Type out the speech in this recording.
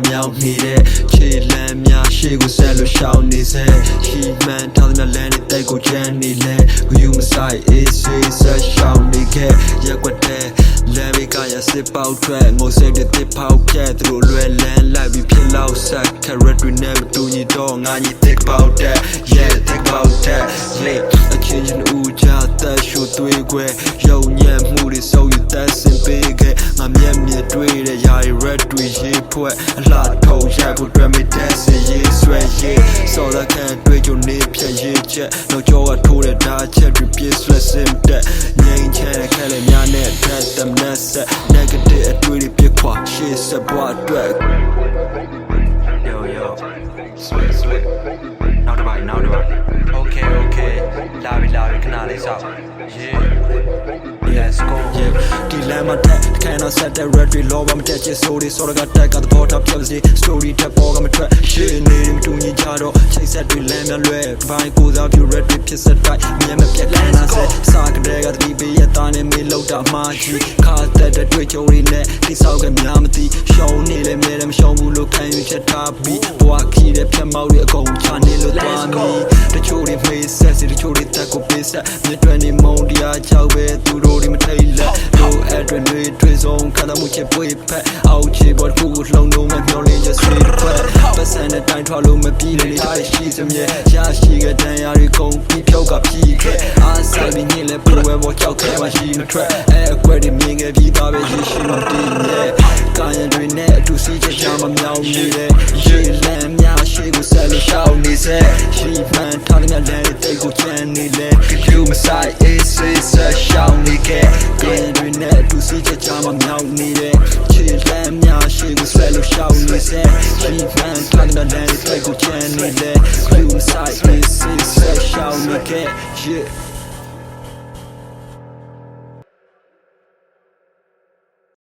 မြောက်နေတဲ့ခြေလမ်းများရှေ့ကိုဆက်လို့ရှောင်နေစေရှီမှန်ထားတဲ့လမ်းနဲ့တိုက်ကိုချမ်းနေလဲဂယူမဆိုင်အေးဆေးဆက်ရှောင်နေခဲ့ရက်ွက်တဲ့လမ်းဘေးကရစစ်ပေါက်ထွက်ငိုစိတ်တွေတစ်ဖောက်ဖြတ်သူတို့လွယ်လန်းလိုက်ပြီးဖြစ်လောက်ဆက်ခရက်တွေနဲ့မတူညီတော့ငါညီတစ်ပေါက်တဲ့ရဲ့တစ်ပေါက်တဲ့လေအချင်းချင်းဦးကြတဲ့ရှူသွေးခွဲရုံညံ့မှုတွေစုံယူတဲ့စင်ပေးခဲ့ငါမျက်မြင်တွေ့တဲ့ယာရီရက်တွေရေးဖွဲ့အလှထုံရိုက်ဖို့တွေ့မိတဲ့စင်ရေးဆွဲရေးစော်လက်ခံတွေ့ကြုံနေဖြတ်ရေးချက်တော့ကြောကထိုးတဲ့ဓာတ်ချက်တွေပြည့်ဆွဲစင်တဲ့ငိမ့်ချဲတဲ့ခဲလေများနဲ့တဲ့တမနဲ့ဆက် negative အတွေ့တွေပြစ်ခွာရှေ့ဆက်ဘွားအတွက် yo sweet နောက်တစ်ပိုင်းokay လာပြီခဏလေးစောက် let's go ဒီလမ်းမှာတက်ခံတော့ဆက်တဲ့ red တွေလောဘမတက်ချစ်ဆိုတွေစောရကတက်ကသဘောထားပြောစီ story တက်ပေါ်ကမထွက်ရှင်းနေတယ်မတူညီကြတော့ချိတ်ဆက်တွေလမ်းများလွဲဘိုင်းကိုစားပြ red တွေဖြစ်ဆက်တိုက်မြဲမပြတ်ခံလာဆက်စားကတဲ့ကတိပေးရတာနဲ့မေးလောက်တာမှာကြီးခါတက်တဲ့တွေ့ကြုံတွေနဲ့တိဆောက်ကများမသိရှုံနေလေမြဲတယ်မရှုံဘူးလို့ခံယူချက်ထားပြီးဘွားခီးတဲ့ဖြတ်မောက်တွေအကုန်ချနေလို့သွားမီတချို့တွေမေးဆက်စီတချို့တွေတက်ကိုပေးဆက်မြတ်တွင်နေမုံတရားချောက်ပဲသူတို့တွေမထိတ်လက်တို့အဲ့တွင်တွေတွေ့ဆုံးခါတော့မှုချစ်ပွေဖက်အောက်ချေပေါ်တစ်ခုကိုလှုံလုံးမဲ့မျောလင်းချက်ဆွေးဖက်ပတ်စံတဲ့တိုင်းထွက်လို့မပြီးတဲ့နေရှိစမြဲရရှိတဲ့တန်ရာတွေကုန်ပြီးဖြုတ်ကဖြီးခဲ့အားဆိုင်ပြီးညင်လဲပူဝဲပေါ်ကြောက်ခဲမှရှိမထွက်အဲ့အကွက်တွေမြင်ခဲ့ပြီးသားပဲရရှိလို့တည်ရဲ့ကာယံတွေနဲ့အတူစီးချက်ချမမြောင်နေတယ်ရေလမ်းများရှေ့ကိုဆက်လို့ရှောင်နေစေရှိမှန်ထားတဲ့လမ်းတွေတိတ်ကိုချမ်းနေလဲကျူမဆိုင်အေးဆေးဆက်ရှောင်နေခဲ့ကာယံတွေနဲ့အတူစီးချက်ချမမြောင်နေတယ်ခြေလမ်းများရှေ့ကိုဆက်လို့ရှောင်နေစေရှိမှန်ထားတဲ့လမ်း